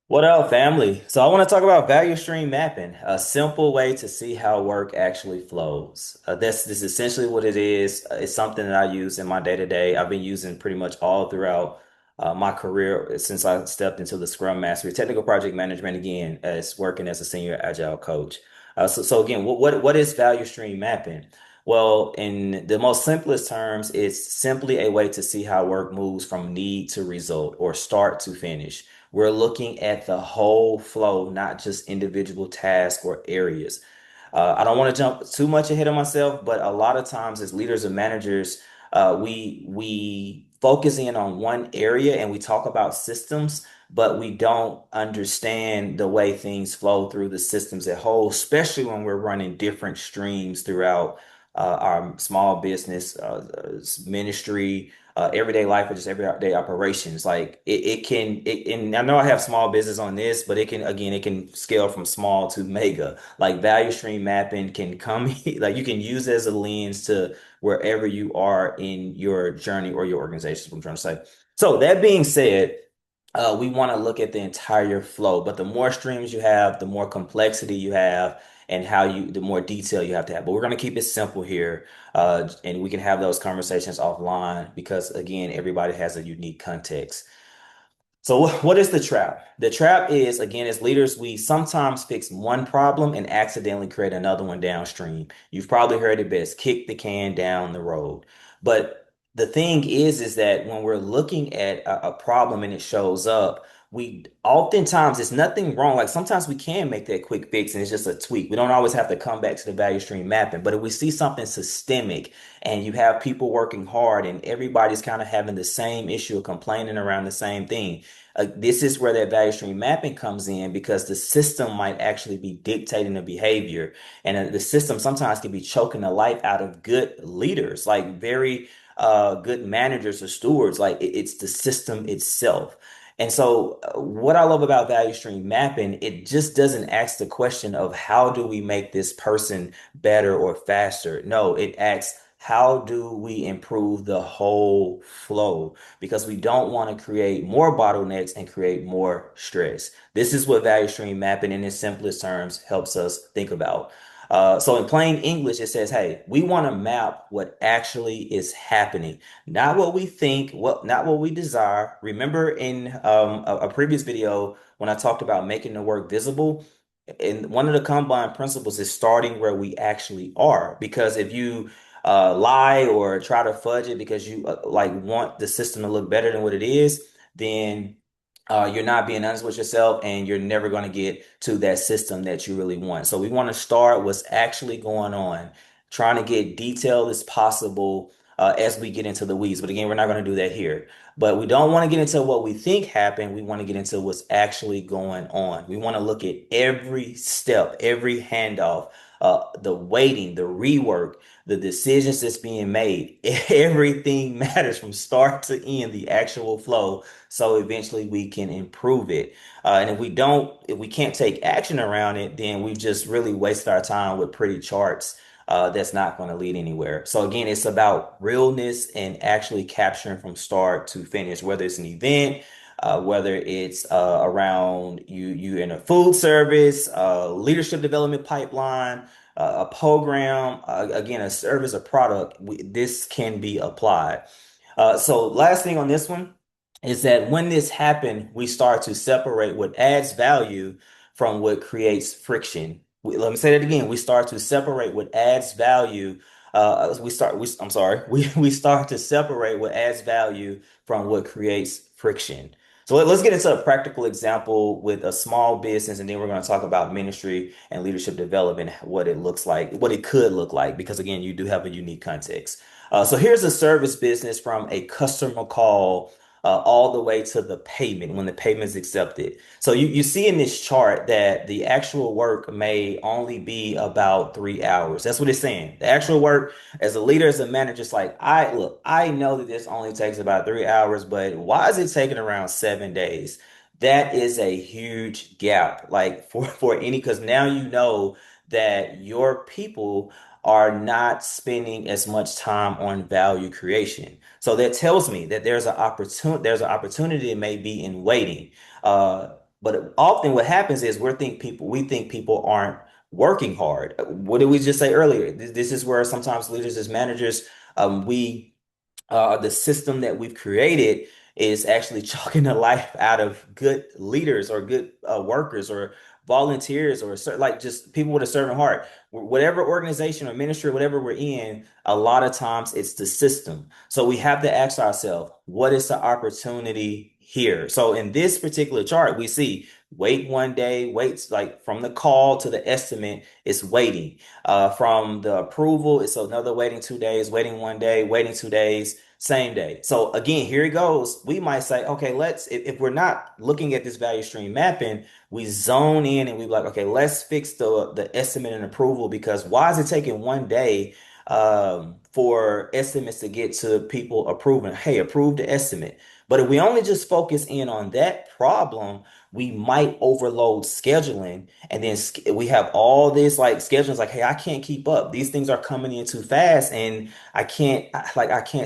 What up, family? So I want to talk about value stream mapping, a simple way to see how work actually flows. This is essentially what it is. It's something that I use in my day to day. I've been using pretty much all throughout my career since I stepped into the Scrum Mastery, technical project management again, as working as a senior agile coach. So again, what is value stream mapping? Well, in the most simplest terms, it's simply a way to see how work moves from need to result or start to finish. We're looking at the whole flow, not just individual tasks or areas. I don't want to jump too much ahead of myself, but a lot of times as leaders and managers, we focus in on one area and we talk about systems, but we don't understand the way things flow through the systems at whole, especially when we're running different streams throughout our small business, ministry, everyday life, or just everyday operations. Like and I know I have small business on this, but it can scale from small to mega. Like value stream mapping can come, like you can use it as a lens to wherever you are in your journey or your organization, is what I'm trying to say. So that being said, we want to look at the entire flow, but the more streams you have, the more complexity you have, and the more detail you have to have. But we're going to keep it simple here, and we can have those conversations offline because, again, everybody has a unique context. So, what is the trap? The trap is, again, as leaders, we sometimes fix one problem and accidentally create another one downstream. You've probably heard it best, kick the can down the road. But the thing is that when we're looking at a problem and it shows up, we oftentimes it's nothing wrong. Like sometimes we can make that quick fix and it's just a tweak. We don't always have to come back to the value stream mapping. But if we see something systemic and you have people working hard and everybody's kind of having the same issue or complaining around the same thing, this is where that value stream mapping comes in because the system might actually be dictating the behavior. And the system sometimes can be choking the life out of good leaders, like very good managers or stewards. Like it's the system itself. And so, what I love about value stream mapping, it just doesn't ask the question of how do we make this person better or faster. No, it asks how do we improve the whole flow because we don't want to create more bottlenecks and create more stress. This is what value stream mapping in its simplest terms helps us think about. So in plain English, it says, hey, we want to map what actually is happening, not what we think, not what we desire. Remember in a previous video when I talked about making the work visible, and one of the combined principles is starting where we actually are. Because if you lie or try to fudge it because you like want the system to look better than what it is, then you're not being honest with yourself and you're never going to get to that system that you really want. So we want to start what's actually going on, trying to get detailed as possible as we get into the weeds. But again, we're not going to do that here. But we don't want to get into what we think happened. We want to get into what's actually going on. We want to look at every step, every handoff, the waiting, the rework, the decisions that's being made. Everything matters from start to end, the actual flow. So eventually we can improve it. And if we can't take action around it, then we've just really wasted our time with pretty charts that's not going to lead anywhere. So again, it's about realness and actually capturing from start to finish, whether it's an event, whether it's around you in a food service, leadership development pipeline, a program, again, a service, a product. This can be applied. So last thing on this one is that when this happens, we start to separate what adds value from what creates friction. Let me say that again. We start to separate what adds value. I'm sorry. We start to separate what adds value from what creates friction. So let's get into a practical example with a small business, and then we're going to talk about ministry and leadership development, what it looks like, what it could look like, because again, you do have a unique context. So here's a service business from a customer call all the way to the payment when the payment is accepted. So you see in this chart that the actual work may only be about 3 hours. That's what it's saying. The actual work as a leader, as a manager, it's like, I know that this only takes about 3 hours, but why is it taking around 7 days? That is a huge gap, like for any, because now you know that your people are not spending as much time on value creation. So that tells me that there's an opportunity that may be in waiting. But often what happens is we think people aren't working hard. What did we just say earlier? This is where sometimes leaders as managers, we the system that we've created is actually chalking the life out of good leaders or good workers or volunteers or like just people with a servant heart. Whatever organization or ministry, whatever we're in, a lot of times it's the system. So we have to ask ourselves, what is the opportunity here? So in this particular chart, we see wait one day, waits like from the call to the estimate, it's waiting. From the approval, it's another waiting 2 days, waiting one day, waiting 2 days, same day. So again, here it goes. We might say, okay, if we're not looking at this value stream mapping, we zone in and we be like, okay, let's fix the estimate and approval because why is it taking one day for estimates to get to people approving? Hey, approve the estimate. But if we only just focus in on that problem, we might overload scheduling and then we have all this like scheduling like, hey, I can't keep up. These things are coming in too fast and I can't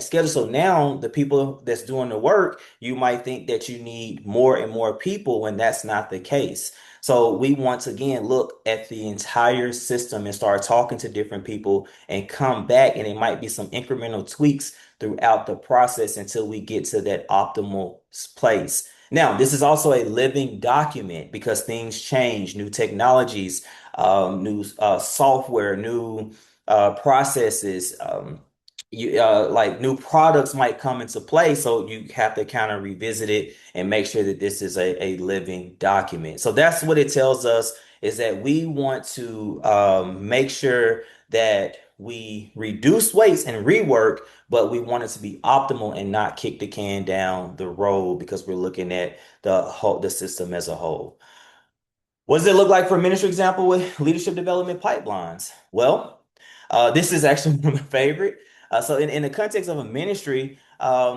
schedule. So now the people that's doing the work, you might think that you need more and more people when that's not the case. So we once again look at the entire system and start talking to different people and come back and it might be some incremental tweaks throughout the process until we get to that optimal place. Now, this is also a living document because things change, new technologies, new software, new processes, like new products might come into play. So you have to kind of revisit it and make sure that this is a living document. So that's what it tells us is that we want to make sure that we reduce waste and rework, but we want it to be optimal and not kick the can down the road because we're looking at the system as a whole. What does it look like for a ministry example with leadership development pipelines? Well, this is actually one of my favorite. So in the context of a ministry,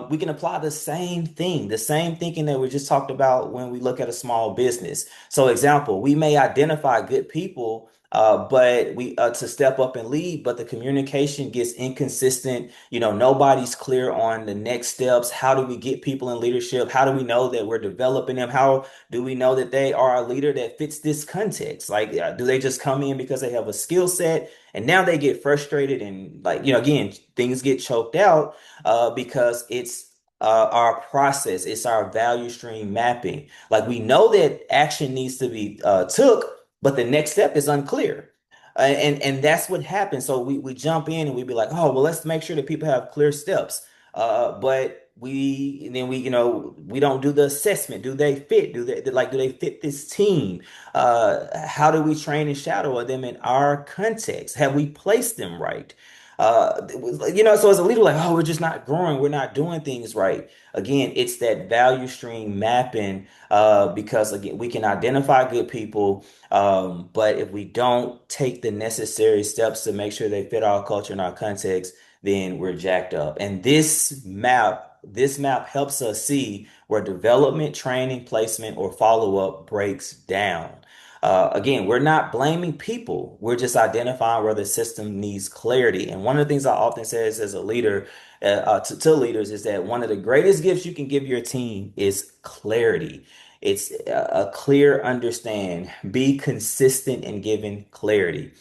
we can apply the same thing, the same thinking that we just talked about when we look at a small business. So example, we may identify good people, but we to step up and lead, but the communication gets inconsistent. You know, nobody's clear on the next steps. How do we get people in leadership? How do we know that we're developing them? How do we know that they are a leader that fits this context? Like, do they just come in because they have a skill set and now they get frustrated and like, again, things get choked out because it's our process, it's our value stream mapping. Like we know that action needs to be took, but the next step is unclear. And that's what happens. So we jump in and we be like, oh, well, let's make sure that people have clear steps. But we don't do the assessment. Do they fit? Do they fit this team? How do we train and shadow them in our context? Have we placed them right? So as a leader, like, oh, we're just not growing, we're not doing things right. Again, it's that value stream mapping, because again, we can identify good people, but if we don't take the necessary steps to make sure they fit our culture and our context, then we're jacked up. And this map helps us see where development, training, placement, or follow-up breaks down. Again, we're not blaming people. We're just identifying where the system needs clarity. And one of the things I often say as a leader, to leaders is that one of the greatest gifts you can give your team is clarity. It's a clear understand. Be consistent in giving clarity.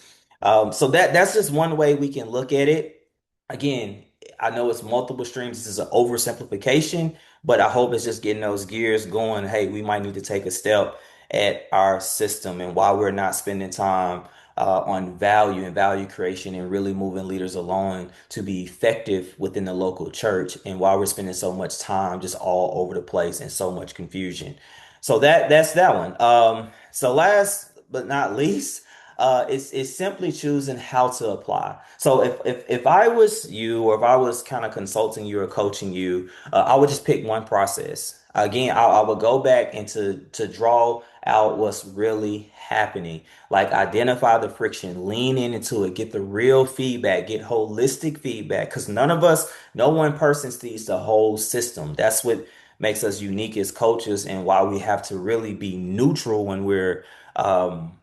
So that's just one way we can look at it. Again, I know it's multiple streams. This is an oversimplification, but I hope it's just getting those gears going. Hey, we might need to take a step at our system and why we're not spending time on value and value creation and really moving leaders along to be effective within the local church and why we're spending so much time just all over the place and so much confusion. So that's that one. So last but not least, it's simply choosing how to apply. So if I was you, or if I was kind of consulting you or coaching you, I would just pick one process. Again, I would go back and to draw out what's really happening. Like identify the friction, lean into it, get the real feedback, get holistic feedback. Because no one person sees the whole system. That's what makes us unique as coaches and why we have to really be neutral when we're um,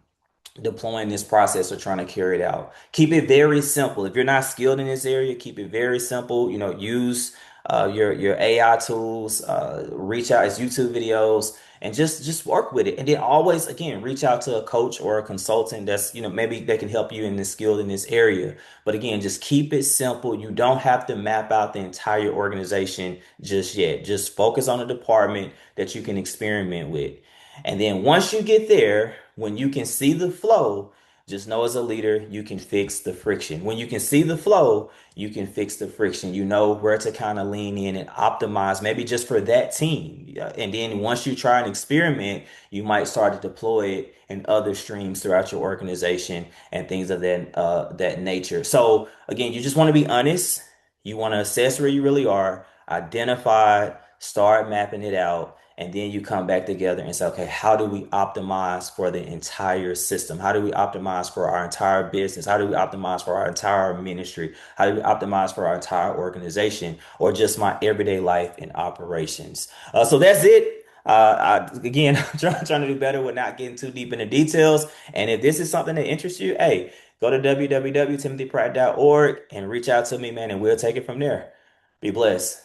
deploying this process or trying to carry it out. Keep it very simple. If you're not skilled in this area, keep it very simple. Use your AI tools, reach out as YouTube videos, and just work with it. And then always, again, reach out to a coach or a consultant that's, maybe they can help you in this skill in this area. But again, just keep it simple. You don't have to map out the entire organization just yet. Just focus on a department that you can experiment with. And then once you get there, when you can see the flow, just know as a leader, you can fix the friction. When you can see the flow, you can fix the friction. You know where to kind of lean in and optimize, maybe just for that team. Yeah, and then once you try and experiment, you might start to deploy it in other streams throughout your organization and things of that nature. So again, you just want to be honest. You want to assess where you really are, identify it, start mapping it out, and then you come back together and say, okay, how do we optimize for the entire system? How do we optimize for our entire business? How do we optimize for our entire ministry? How do we optimize for our entire organization or just my everyday life and operations? So that's it. Again, I'm trying to do better with not getting too deep into details. And if this is something that interests you, hey, go to www.timothypratt.org and reach out to me, man, and we'll take it from there. Be blessed.